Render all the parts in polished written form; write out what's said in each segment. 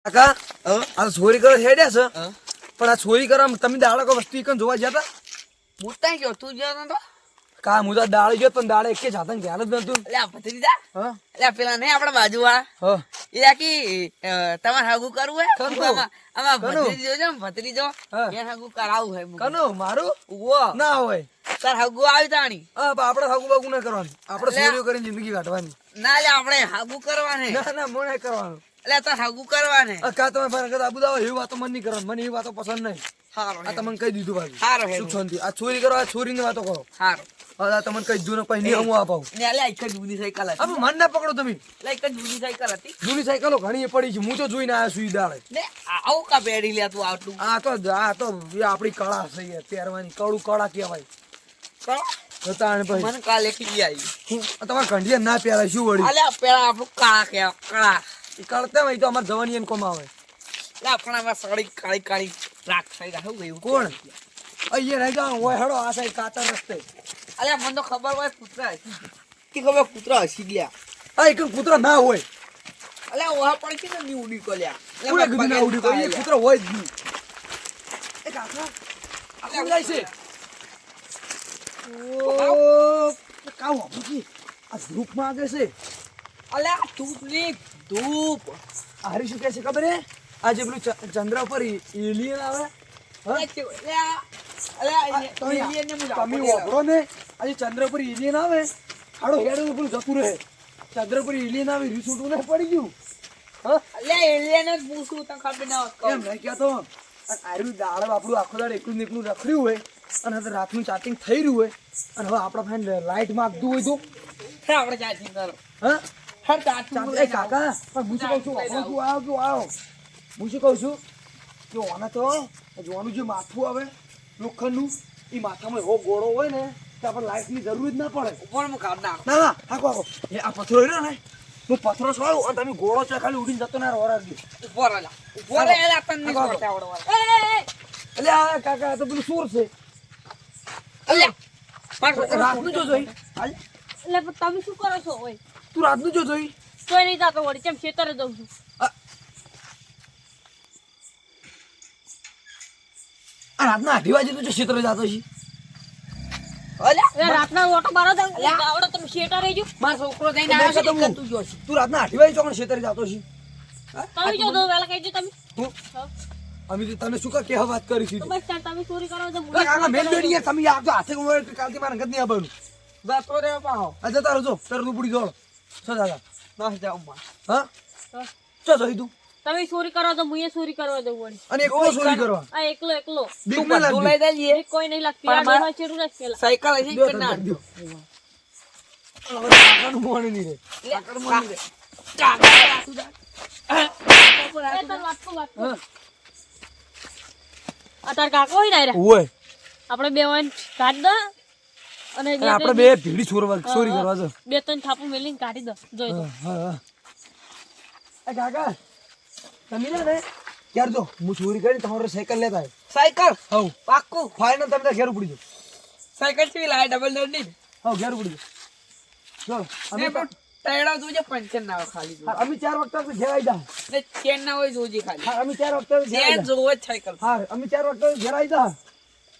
કાકા આ ચોરી કરો હેડ્યા છે પણ આ ચોરી કરવા તમે દાડા કોઈ વસ્તુ ઈકન જોવા ગયા હતા મોટા ગયો તું ગયો તો કા હું તો દાડે ગયો પણ દાડે એક જાતન ધ્યાન જ નતું એટલે ભત્રીજા હા એટલે પેલા નહીં આપડા બાજુ વાળા હા એ આખી તમારે હાગુ કરવું હે આમાં ભત્રીજો છે ભત્રીજો એને હાગુ કરાવવું હે કનો મારું ઉવો ના હોય તાર હાગુ આવી તાણી આપણે હાગુ બાગુ ના કરવાનું આપણે ચોરીઓ કરીને જિંદગી કાઢવાની ના લે આપણે હાગુ કરવાને ના ના મને કરવાનું એટલે તાર હાગુ કરવાને કા તમે ફરક આબુ દાવ એવી વાતો મન નહીં કરવાની મને એવી વાતો પસંદ નહીં હારો આ તમને કહી દીધું બાજુ હારો હે સુખ શાંતિ આ ચોરી કરો આ ચોરીની વાતો કરો હારો આ તમને કહી દીધું ને કોઈ નહીં હું આપાવું ને લે એક જ જૂની સાયકલ હતી હવે મન ના પકડો તમે લે એક જ જૂની સાયકલ હતી જૂની સાયકલો ઘણી પડી છે હું તો જોઈને આયા સુઈ દાડે ને આવું કા પેડી લે તું આટલું આ તો આપણી કળા છે યાર પહેરવાની કળું કળા કહેવાય બતાણ ભાઈ મને કાલ એકલી આવી તમારે કંઢિયા ના પહેરાય શું વળી અલે પેલા આપણું કાળા કે કાળા કરતા હોય તો અમારે જવાની એમ કોમ આવે લે આપણામાં સળી કાળી કાળી રાખ થઈ રહ્યા હું એવું કોણ અહીંયા રહી જાઓ ઓય હેડો આ સાઈડ કાતર રસ્તે અલે મને તો ખબર હોય કૂતરા કી ખબર કૂતરા હસી ગયા આ એક કૂતરો ના હોય અલે ઓહા પડી કે ની ઉડી કોલ્યા કોણે કીધું ના ઉડી કોઈ કૂતરો હોય જ નહીં એ કાકા આ કોણ જાય છે ઓ કાવ આપુકી આ ગ્રુપમાં આગળ છે અલે ધૂપ ની ધૂપ હારી શું કહે છે ખબર હે આ જે પેલું ચંદ્ર ઉપર એલિયન આવે તમે વાપરો ને આજે ચંદ્ર ઉપર એલિયન આવે હાડો હેડો પેલું જતું રહે ચંદ્ર ઉપર એલિયન આવે રીસૂટું ને પડી ગયું અલે એલિયન જ પૂછું તને ખબર ના હોય એમ નહીં કહેતો આર્યું દાડે આપણું આખો દાડે એકલું ને એકલું રખડ્યું હોય અને હવે રાતનું ચાર્જિંગ થઈ રહ્યું હોય અને હવે આપણા ફાઈન લાઇટ માંગતું હોય તો આપણે ચાર્જિંગ કરો હા હર ચાર્જિંગ એ કાકા પણ હું શું કહું છું તું આવો હું શું કહું છું કે આના તો જોવાનું જે માથું આવે લોખંડનું એ માથામાં એવો ગોળો હોય ને કે આપણે લાઇટની જરૂર જ ના પડે ઉપર હું કાઢ નાખ ના ના આખો એ આ પથ્થરો રહ્યો ને હું પથ્થરો છોડું અને તમે ગોળો છે ખાલી ઉડીને જતો ના રોરા ગયો ઉપર અલા ઉપર એલા તને નહીં પડતા આવડવા એટલે આ કાકા તો પેલું સુર છે અલે રાતનું જો જોઈ એટલે તમે શું કરો છો ઓય તું રાતનું જો જોઈ તોય નહીં જાતો વળી કેમ ખેતરે જઉં છું આ રાતના 8 વાગે તું જો ક્ષેત્રે જતો છે અલે એ રાતના ઓટો મારો જાવ આવડો તમે ખેતરે રહી ગયો માર છોકરો જઈને આવ્યો છે કે તું જો છે તું રાતના 8 વાગે ચોકણ ક્ષેત્રે જતો છે તમે જો દો વેલા કહીજો તમે અમે તને શું કે કેવા વાત કરી છે તો બસ ત્યાં તમે ચોરી કરો તો કાકા મેલ બેડી તમે આ તો હાથે ઉમર કાલથી મારા ગદ નહીં આવવાનું જાતો રે પાહો આ જતા રહો તરતું પડી જોડ સો દાદા ના જાવ માં હા ચો જોઈ તું તમે ચોરી કરો તો મુએ ચોરી કરવા દઉં વળી અને એકલો ચોરી કરવા આ એકલો એકલો બીક તું ના બધું લાગતી લઈ દેજે કોઈ નહીં લાગતી પણ આ ડોહા ચેડું નથી પેલા સાયકલ હશે દો કે ના તને દો હવે કાકાનું મોણ નહીં રે કાકાનું મોણ નહીં રે એ તને વાટકો આ તાર કાકો હોય ને રે ઓય આપણે બે વાન કાઢ દો અને આપણે બે ભીડી ચોરી કરવા છે બે ત્રણ થાપુ મેલીને કાઢી દો જોઈ દો હા એ કાકા તમે ને યાર જો હું ચોરી કરી તમારો સાયકલ લેતા આવ્યો સાયકલ હવ પાક્કું ફાઈનલ તમે ઘેર ઉપડી જાઓ સાયકલ થી લાય ડબલ ડોર ની હવ ઘેર ઉપડી જાઓ ચલો ને પણ ટાયડા જોજે પંચર ના હોય ખાલી જોજે. અમે 4 વખત ઘેર આવી જા ને ચેન ના હોય જોજે ખાલી હા અમે 4 વખત ઘેર ચેન આવી જોવો જ સાયકલ હા અમે 4 વખત ઘેર આવી જા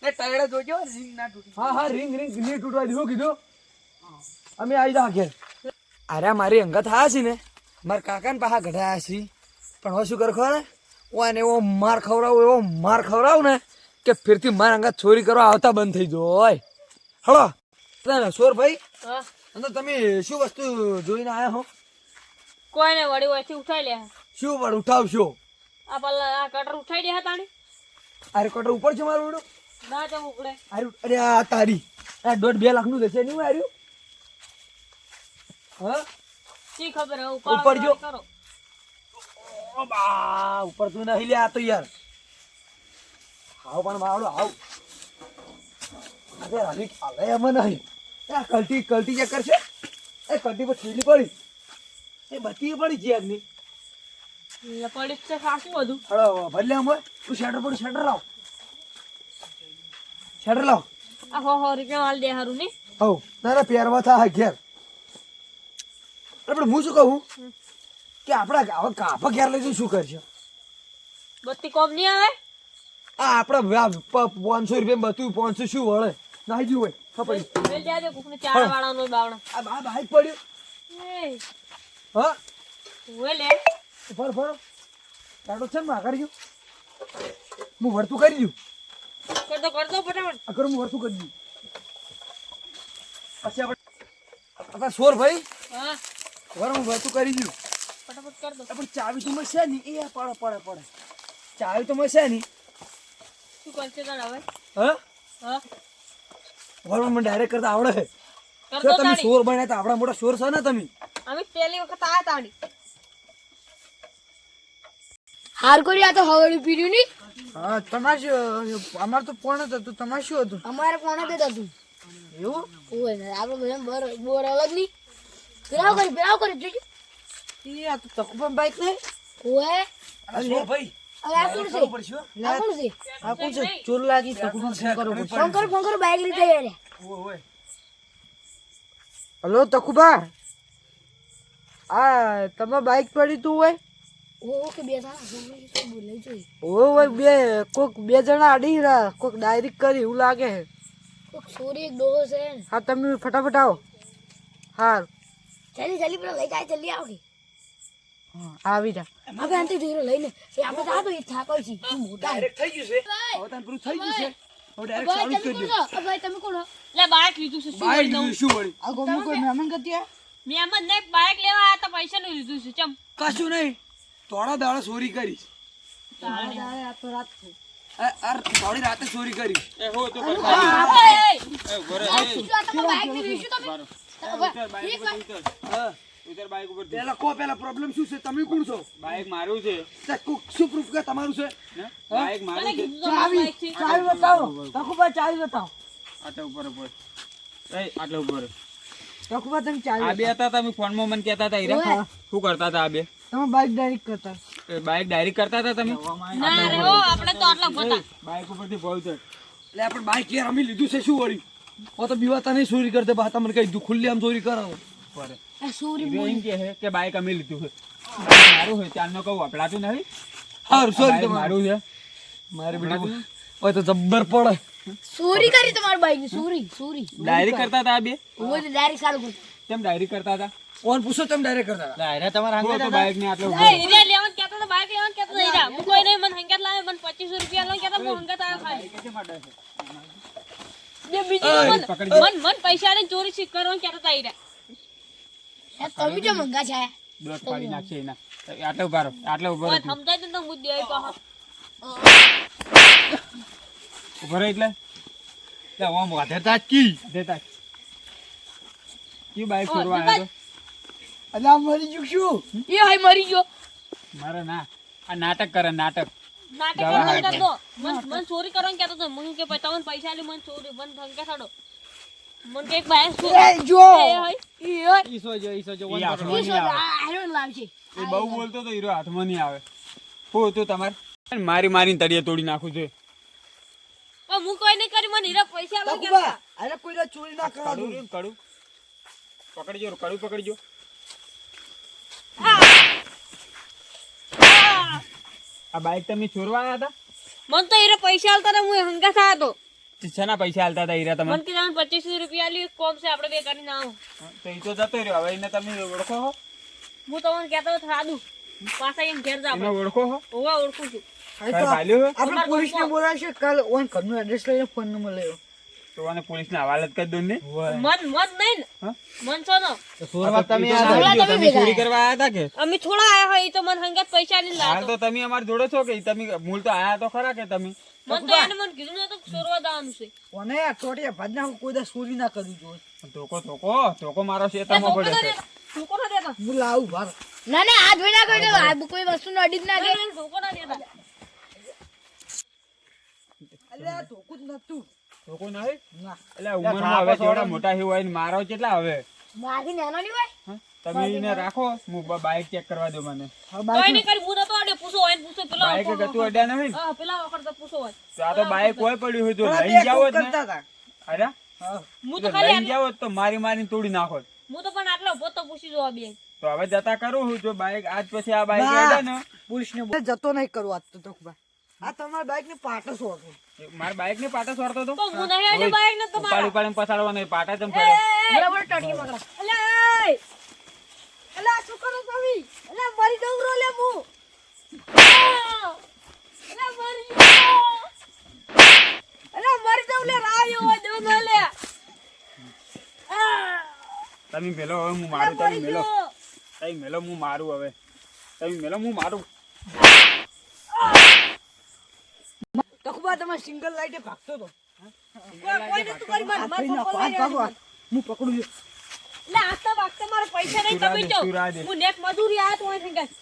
ને ટાયડા જોજો રિંગ ના તૂટી હા હા રિંગ ની તૂટવા દીધું કીધું અમે આવી જા ઘેર અરે મારી અંગત હા છે ને મારા કાકાને પાહા ગઢાયા છે પણ હવે શું કર ખબર ઓને એવો માર ખવડાવું ને કે ફેરથી મારા અંગત ચોરી કરવા આવતા બંધ થઈ જોય હળો સોર ભાઈ હા અંદર તમે શું વસ્તુ જોઈને આયા હો કોઈને વળી ઓયથી ઉઠાઈ લે શું પણ ઉઠાવશો આ પલ્લા આ કટર ઉઠાઈ દે તાણી અરે કટર ઉપર છે મારું બેડું ના જમ ઉકડે અરે આ તારી આ 1.5-2 લાખ નું દેશે નહીં આર્યું હા શી ખબર હે ઉપર જો. કરો ઓ બા ઉપર તું નહીં લે આ તો યાર હાવ પણ માવડો હાવ અરે રાની આલે એમ નહીં એ કલ્ટી જે કરશે એ કલ્ટી પર છીલી પડી એ બતી પડી છે આગની એટલે પડી જ છે ખાસું બધું હળો ભલે આમ હોય તું શેટર લાવ આ હો રૂપિયા હાલ દે હારું ની હવ તારા પહેરવા થાય ઘેર આપણે હું શું કહું કે આપણા કાફા ઘેર લઈ જઈને શું કરશે બત્તી કોમ નહીં આવે આ આપણે 500 રૂપિયા બધું 500 શું વળે નાહી ગયું હોય ખબર મેલ જાજો કોકને ચાર વાળાનો બાવણો આ બાઈક પડ્યું એ હા ઓય લે ફર કાઢો છે ને આગળ ગયો હું વળતું કરી દઉં કરતો ફટાફટ અગર હું વળતું કરી દઉં પછી આપણે સોર ભાઈ હા વર હું વળતું કરી દઉં ફટાફટ કર દો પણ ચાવી તો મળશે નહીં એ પડે ચાવી તો મળશે નહીં શું કરશે તાર હવે હા હા વર મને ડાયરેક્ટ કરતા આવડે છે કરતો તમે તાણી સોર બન્યા તો આપણા મોટા સોર છો ને તમે અમે પહેલી વખત આયા તાણી હાર કરી આ તો હવાડી પીર્યું નહીં હા તમારે અમારે તો પોણ હતું તમારે શું હતું અમારે કોણે દે હતું એવું ઓય ને આપણે બધા બોર અલગ નહીં પેલાવ કરી જોજો આ તો તકુબા બાઈક નહીં ઓય સોર ભાઈ હવે આ કોણ છે પડશે હો. આ કોણ છે આ કોણ છે ચોર લાગી તકુબા ફોન કરો ફોન કરો બાઈક લીધે યાર ઓય હલો તકુબા આ તમે બાઈક પડી તું હોય ઓ કે બે સાલા શું બોલે જોઈ ઓ કોક બે જણા અડી રહ્યા કોક ડાયરેક્ટ કરી એવું લાગે છે કોક સોરી એક ડોહો છે ને હા તમે ફટાફટ આવો હાર જલ્દી પેલા લઈ જાય જલ્દી આવો કે આવી જા હવે અંતે ધીરો લઈને એ આપણે જા તો એ થાપાય છે તું મોટા ડાયરેક્ટ થઈ ગયું છે હવે તને પૂરું થઈ ગયું છે હવે ડાયરેક્ટ ચાલુ જ કરી દો ભાઈ તમે કોણ લે બાઈક લીધું છે શું બાઈક કરી દઉં લીધું શું વળી આ ગોમનું કોઈ મહેમાન ગતિ મેં એમ જ ને બાઈક લેવા આયા તો પૈસા નું લીધું છે ચમ કશું નહીં થોડા દાડા ચોરી કરી આ તો રાત છે થોડી રાતે ચોરી કરી પેલા પ્રોબ્લેમ શું છે તમે કોણ છો બાઈક મારું છે શું પ્રૂફ કે તમારું છે બાઈક મારું છે ચાવી બતાવો તકુબા ચાવી બતાવો આટલા ઉપર આટલા ઉપર તકુબા તમે આ ચાવી બે હતા તમે ફોનમાં મને કહેતા હતા હીરા શું કરતા હતા આ બે તમે બાઈક ડાયરેક્ટ કરતા બાઈક ડાયરેક્ટ કરતા હતા તમે ના રે ઓ આપણે તો આટલા ભતા બાઈક ઉપરથી બહુ છે એટલે આપણે બાઈક યાર અમે લીધું છે શું વળી ઓ તો બીવાતા નહીં ચોરી કરતે બા તમને કઈ દુ ખુલ્લી આમ ચોરી કરાવો આ સોરી હીરો એમ કહે છે કે બાઈક અમે લીધું છે બાઈક મારું હોય ચાલનો કહું વપરાતું નથી હારું સોરી બાઈક મારું છે મારે બેટું ઓય તો જબ્બર પડે સોરી કરી તમારી બાઈક ની સોરી ડાયરેક્ટ કરતા હતા આ બે ઓય તો ડાયરેક્ટ સારું કરતો કેમ ડાયરેક્ટ કરતા હતા ઓન પૂછો તમે ડાયરેક્ટ કરતા ડાયરેક્ટ તમારા હંગાત તો બાઈક ને આટલો એ હીરા લેવાનું કહેતો તો બાઈક લેવાનું કહેતો તો હીરા હું કોઈ નહીં મને હંગાત લાવે મને 2500 રૂપિયા લો કહેતો હું હંગાત આવ્યો ખાલી જે બીજું મન પૈસા લઈને ચોરી શીખ કરવાનું કહેતો તો હીરા તમે જો મંગા છે દોસ્ત પાડી નાખશે એના આટલા ઉભા રહો આટલા ઉભા ઓય રહો સમજાય તો હું દેય પાહા ઉભા રહો એટલે ઓમ વધેતા કી દેતા કી બાઈક છોડવા આવ્યો તો અલા મરી જુ શું એ હાય મરી ગયો મારે ના આ નાટક કરે નાટક નાટક કરતો મન ચોરી કરવાનું કહેતો તો મને કે તમને પૈસા લે મને ચોરી મન ધંકે છાડો મને કે એક બાઈક ચોરી જો એ હોય ઈસો જો એ હાથમાં નહીં શું આવે આયરન લાવશે એ બહુ બોલતો તો હીરો હાથમાં નહીં આવે હું હતું તમારે મારીને તળિયે તોડી નાખું છું પણ હું કોઈ નહીં કરી મને હીરા પૈસા લો તકુબા અરે કોઈ ચોરી ના કરવા દો કડું પકડજો કડું પકડજો આ બાઈક તમે ચોરવા આવ્યા મન તો હીરા પૈસા આલતા હતા હું હંગા થયા તો હતા શેના પૈસા આલતા હતા હીરા તમે મન કે તમને 2500 રૂપિયા આલી કોમ છે આપણે બે કરીને આવો તો એ તો જતો રહ્યો હવે એને તમે ઓળખો હો હું તમને કહેતો હતો સાદું પાછા એમ ઘેર જા એને ઓળખો હો ઓવા ઓળખું છું કઈ ભાલ્યો હો આપણે પોલીસ ને બોલાવશે કાલ ઓન ઘરનું એડ્રેસ લઈને ફોન નંબર લેવો તો આને પોલીસને હવાલે જ કરી દો ને મન નહીં હા? મન છો નો ચોરવા તમે ચોરી કરવા આવ્યા હતા કે અમે થોડા આયા હોય તો મને હંગાત પૈસા લઈને હાલ લાવતો તો તમે અમાર જોડે છો કે તમે મૂળ તો આયા તો ખરા કે તમે મન તો એને મને કીધું નતું કે ચોરવા દાવાનું છે કોને આ ટોટિયા ભાજના કોઈ દા ચોરી ના કરવી જોઈએ ધોકો મારો શેતામાં પડે છે ધોકો ના દેતા હું લાવું ભાર ના ના હાથ ધોઈ ના કરજો આ કોઈ વસ્તુ નો અડી જ ના કે ધોકો ના દેતા અલ્યા ધોકું જ નતું ધોકો નહીં ના એટલે ઉંમરમાં હવે જેવડા મોટા હી હોય ને મારો કેટલા હવે મારી નાનો ની હોય હા? તમે એને રાખો હું બાઈક ચેક કરવા દો મને કોઈ નહીં કરી હું નતો આડે પૂછો હોય ને પૂછો પેલા બાઈક ગતું અડ્યા નહીં હા પેલા વખત તો પૂછો હોય તો આ તો બાઈક હોય પડ્યું હોય તો લઈ જાવ જ ને કરતા હતા અરે હું તો તો ખાલી લઈ જાવ તો મારીને તોડી નાખો હું તો પણ આટલો ઉભો તો પૂછી જોવા બે તો હવે જતા કરું હું જો બાઈક આજ પછી આ બાઈક ના. હેડે ને પોલીસને જતો નહીં કરું આજ તો તોકભાઈ. આ તમારા બાઈક ની પાટો છોડો. મારા બાઈક ને પાટા સોરતો તો તો હું નહીં હેડે બાઈક ને તમારા. ઉપાડી ઉપાડીને પછાડવાનો એ પાટા ચમ ફેરે બરાબર ટોટી પકડા. અલે અલે આ શું કરો તમે? અલે મરી જઉં રો લે હું. અલે મરી જાઉં. અલે મરી જાઉં લે રાયો હોય દો ન લે. તમે મેલો હવે હું મારું તમે મેલો તમે મેલો હું મારું હવે તમે મેલો હું મારું તકુબા તમે સિંગલ લાઈટે ભાગતો તો. કોઈ નતું કરી માર માર આ પપ્પા લઈ ભાગો. આવ્યા. હું પકડું છું. લે આસ્તા વાગતા મારા પૈસા નહીં તું તમે રાહ દે, જો. તું રાહ દે. હું નેટ મજૂરી આયા તો હોય થઈ ગયા.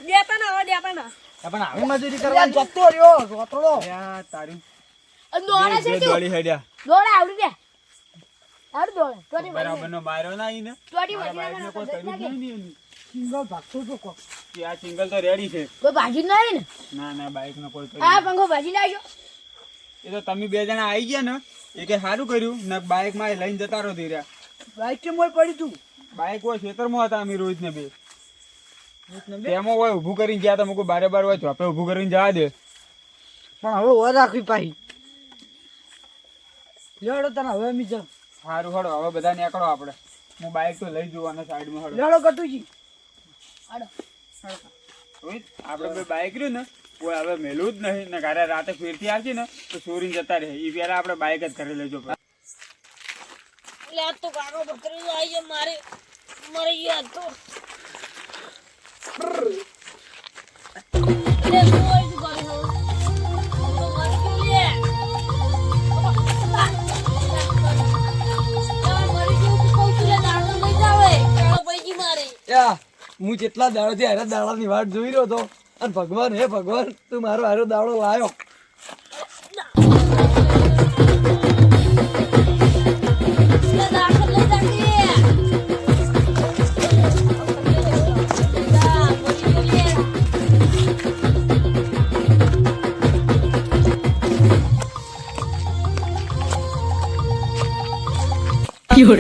દેતા ના હવે દેતા ના. પણ હું મજૂરી કરવા જતો રહ્યો રોતડો. આ તારી અને દોડા છે બે તું. દોડી હેડ્યા દોડા આવડી દે. આવડી દોડે. ટોટી બરાબર નો માર્યો ના ઈને ટોટી મારા બાઈક ને કોઈ કર્યું જ નહીં ને સિંગલ ભાગતો તો કોક. કે આ સિંગલ તો રેડી છે કોઈ ભાજી જ નહીં ને. ના ના બાઈક નો કોઈ આ કર્યું પંખો ભાજી નાખ્યો. એ તો તમે બે જણા આવી ગયા ને એ કે સારું કર્યું ને બાઈક માં લઈને જતા રહો ધીર્યા બાઈક કે મોય પડી તું. બાઈક હોય ખેતરમાં હતા અમે રોહિત ને બે તેમાં હોય ઊભું કરીને ગયા હતા મૂકું બારે બાર હોય તો આપણે ઊભું કરીને જવા દે પણ હવે ઓર રાખવી પાહી. લેડો તને હવે મી જાઉં. સારું હળો હવે બધા નીકળો આપણે હું બાઈક તો લઈ જવું અને સાઈડમાં હળો લેડો કટુજી. રોહિત આપણે બે બાઈક રહ્યું ને કોઈ હવે મેલું જ નહીં ને ઘરે રાતે ફેરથી આવશે ને તો ચોરીને જતા રહે એ પહેલા આપણે બાઈક જ કરી લેજો એટલે આ તો કાકો ભત્રીજો આવી જાય મારે મરી ગયા તો. એટલે શું હોય શું કરું હું? હું તો મરી ગયો લે. તમે મરી ગયું તો કહું છું લે દાડો લઈ જાવે. દાડો પડી મારે. યા હું જેટલા દાડોથી હારે દાડાની વાટ જોઈ રહ્યો હતો અને ભગવાન હે ભગવાન તું મારો હારો દાડો લાયો. લે દાડો લઈ જા કે. જા, મરી ગયો લે. You're